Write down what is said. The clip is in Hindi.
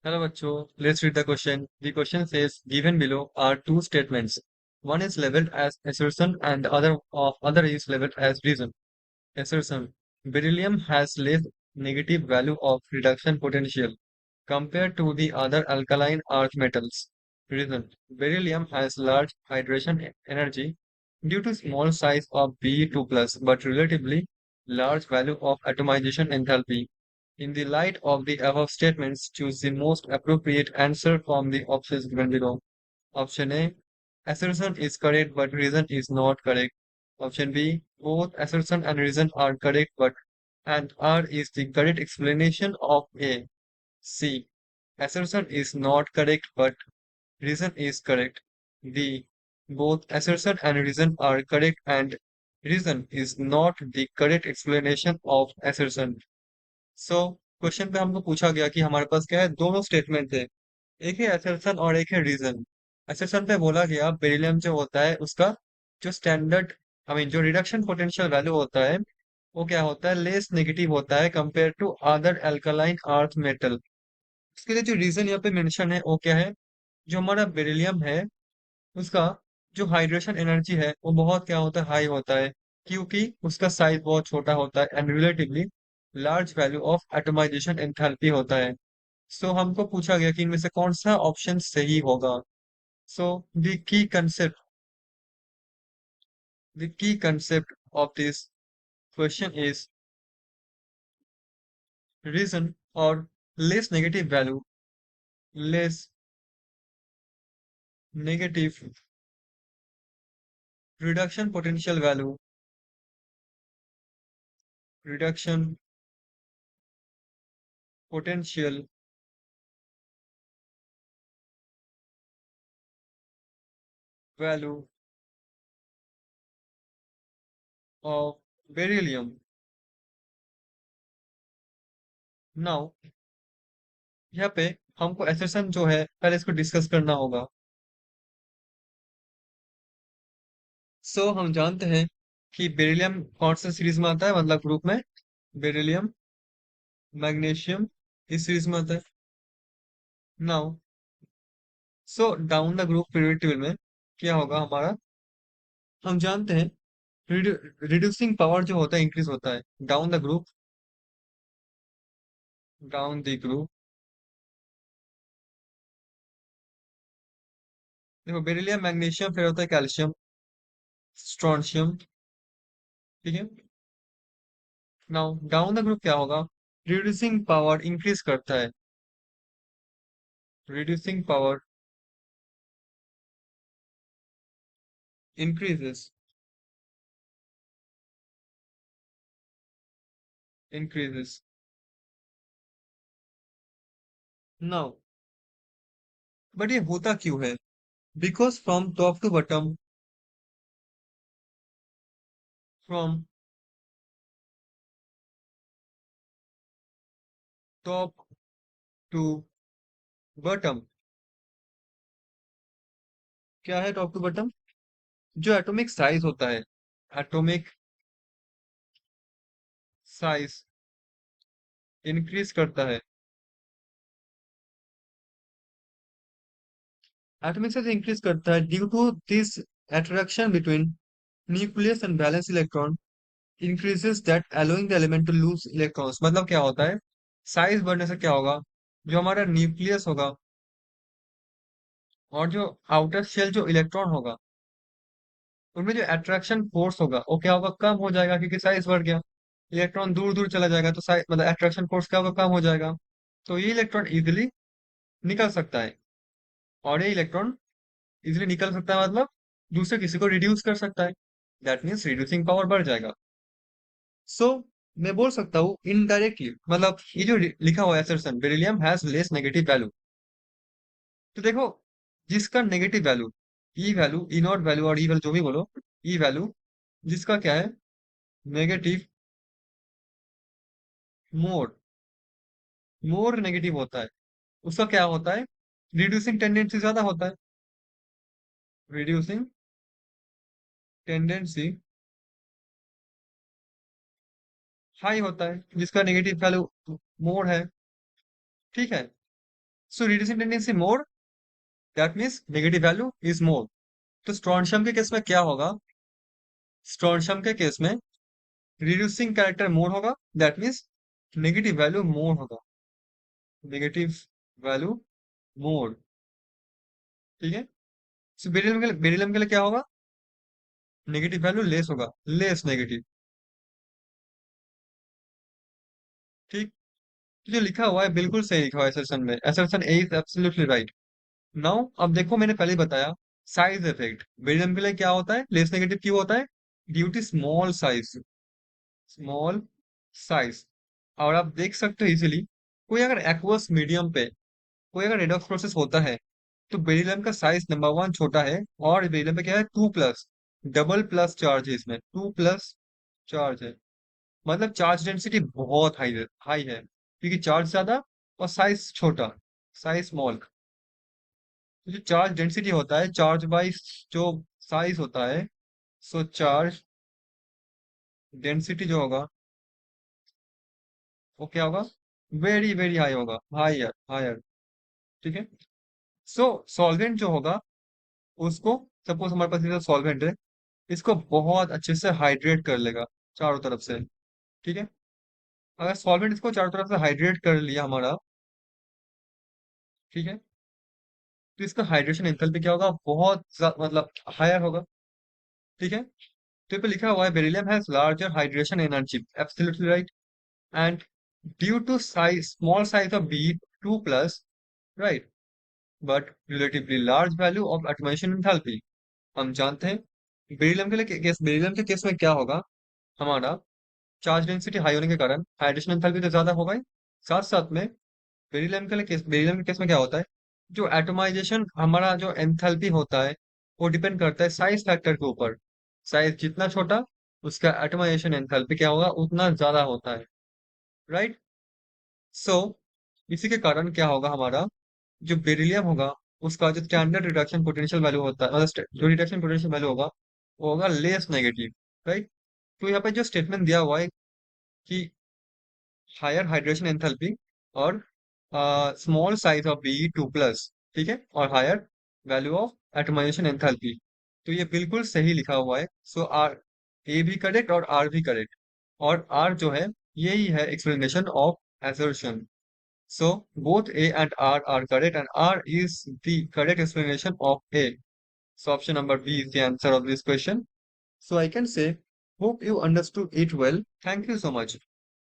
Hello, bachcho. Let's read the question. The question says, given below are two statements. One is labeled as assertion and the other is labeled as reason. Assertion. Beryllium has less negative value of reduction potential compared to the other alkaline earth metals. Reason. Beryllium has large hydration energy due to small size of Be2 plus but relatively large value of atomization enthalpy. In the light of the above statements, choose the most appropriate answer from the options given below. Option A, assertion is correct but reason is not correct. Option B, both assertion and reason are correct but and R is the correct explanation of A. C, assertion is not correct but reason is correct. D, both assertion and reason are correct and reason is not the correct explanation of assertion. So question पे हमको पूछा गया कि हमारे पास क्या है, दोनों स्टेटमेंट थे। एक है असर्शन और एक है रीजन। असर्शन पे बोला गया बेरिलियम जो होता है उसका जो स्टैंडर्ड जो रिडक्शन पोटेंशियल वैल्यू होता है वो क्या होता है, लेस नेगेटिव होता है compare to other alkaline earth metal. उसके लिए जो रीजन यहाँ पे मेंशन है वो क्या है, जो हमारा बेरिलियम है उसका जो हाइड्रेशन एनर्जी है वो बहुत क्या होता है, हाई होता है, क्योंकि उसका साइज बहुत छोटा होता है and relatively large value of atomization enthalpy होता है। सो हमको पूछा गया कि इनमें से कौन सा ऑप्शन सही होगा। So the key concept of this question is reason और less negative value, less negative reduction potential value, reduction potential value of beryllium. Now यहाँ पे हमको एसेशन जो है पहले इसको डिस्कस करना होगा। सो हम जानते हैं कि बेरिलियम कौन सा सीरीज में आता है, मतलब ग्रुप में बेरिलियम मैग्नीशियम इस सीरीज में आता है। Now so down the group periodic table में क्या होगा हमारा, हम जानते हैं रिड्यूसिंग पावर जो होता है इंक्रीज होता है down the group, down the group. देखो बेरिलियम मैग्नीशियम फिर होता है कैल्शियम स्ट्रोंशियम, ठीक है। नाउ डाउन द ग्रुप क्या होगा, रिड्यूसिंग पावर इंक्रीज करता है, reducing power increases increases now, but ये होता क्यों है, because from top to bottom, from top to bottom, क्या है टॉप टू बॉटम, जो एटॉमिक साइज होता है, एटॉमिक साइज इंक्रीज करता है, एटॉमिक साइज इंक्रीज करता है due to this attraction between nucleus and valence electron increases that allowing the element to lose electrons। मतलब क्या होता है, साइज बढ़ने से क्या होगा, जो हमारा न्यूक्लियस होगा और जो आउटर शेल जो इलेक्ट्रॉन होगा उनमें जो अट्रैक्शन फोर्स होगा वो क्या होगा, कम हो जाएगा, क्योंकि साइज बढ़ गया। इलेक्ट्रॉन दूर दूर चला जाएगा तो साइज मतलब अट्रैक्शन फोर्स क्या होगा, कम हो जाएगा। तो ये इलेक्ट्रॉन इजिली निकल सकता है, और ये इलेक्ट्रॉन इजिली निकल सकता है मतलब दूसरे किसी को रिड्यूस कर सकता है, दैट मीन्स रिड्यूसिंग पावर बढ़ जाएगा। सो मैं बोल सकता हूँ इनडायरेक्टली, मतलब ये जो लिखा हुआ है assertion beryllium has less negative value, तो देखो जिसका negative value E not value और ई वैल्यू जो भी बोलो, ई वैल्यू जिसका क्या है, नेगेटिव, मोर मोर नेगेटिव होता है, उसका क्या होता है, रिड्यूसिंग टेंडेंसी ज्यादा होता है, रिड्यूसिंग टेंडेंसी हाई होता है जिसका नेगेटिव वैल्यू मोर है, ठीक है। So reducing tendency more, that means negative value is more. तो स्ट्रॉन्शियम के केस में क्या होगा? स्ट्रॉन्शियम के केस में रिड्यूसिंग कैरेक्टर मोर होगा, दैट मीन्स नेगेटिव वैल्यू मोर होगा, नेगेटिव वैल्यू मोर। ठीक है। सो बेरिलियम के लिए क्या होगा? नेगेटिव वैल्यू लेस होगा, लेस नेगेटिव। ठीक। तो जो लिखा हुआ है बिल्कुल सही लिखा हुआ है assertion में, assertion A is absolutely right। Now अब देखो, मैंने पहले ही बताया साइज इफेक्ट बेरिलियम के लिए क्या होता है, लेस नेगेटिव क्यों होता है? Due to small size, small size. और आप देख सकते हो इजीली, कोई अगर एक्वस मीडियम पे कोई अगर रेडॉक्स प्रोसेस होता है, तो बेरिलियम का साइज नंबर वन छोटा है, और बेरिलियम पे क्या है, 2+, डबल प्लस चार्ज है इसमें, 2+ चार्ज है। मतलब चार्ज डेंसिटी बहुत हाई है, क्योंकि चार्ज ज्यादा और साइज छोटा, साइज स्मॉल। तो जो चार्ज डेंसिटी होता है, चार्ज बाई जो साइज होता है, सो चार्ज डेंसिटी जो होगा वो क्या होगा? वेरी वेरी हाई होगा, हायर हायर। ठीक है। सो सॉल्वेंट जो होगा उसको, सपोज हमारे पास ये सॉल्वेंट है, इसको बहुत अच्छे से हाइड्रेट कर लेगा चारों तरफ से। ठीक है। अगर सॉल्वेंट इसको चारों तरफ से हाइड्रेट कर लिया हमारा, ठीक है, तो इसका हाइड्रेशन एंथैल्पी क्या होगा? बहुत मतलब हायर होगा। ठीक है। तो ये पे लिखा हुआ है beryllium has larger hydration energy, absolutely right. And due to size, small size of B2+, right, but relatively large value of atomisation enthalpy. हम जानते हैं बेरिलियम के केस में क्या होगा हमारा, चार्ज डेंसिटी हाई होने के कारण हाइड्रेशन एंथैल्पी तो ज्यादा होगा ही, साथ साथ में बेरिलियम के केस में क्या होता है, जो एटोमाइजेशन हमारा जो एंथैल्पी होता है, वो डिपेंड करता है साइज फैक्टर के ऊपर। साइज जितना छोटा, उसका एटोमाइजेशन एंथैल्पी क्या होगा, उतना ज्यादा होता है। राइट। सो इसी के कारण क्या होगा हमारा, जो बेरिलियम होगा, उसका जो स्टैंडर्ड रिडक्शन पोटेंशियल वैल्यू होता है, मतलब जो रिडक्शन पोटेंशियल वैल्यू होगा, वो होगा लेस नेगेटिव। राइट। तो यहाँ पे जो स्टेटमेंट दिया हुआ है कि हायर हाइड्रेशन एंथैल्पी और स्मॉल साइज ऑफ Be2+, ठीक है, और higher value of atomization enthalpy, तो ये बिल्कुल सही लिखा हुआ है। सो आर, ए भी करेक्ट और आर भी करेक्ट, और आर जो है यही है explanation of assertion। So both A and R are correct, and R is the correct explanation of A. So option number B is the answer of this question. So I can say, hope you understood it well. Thank you so much.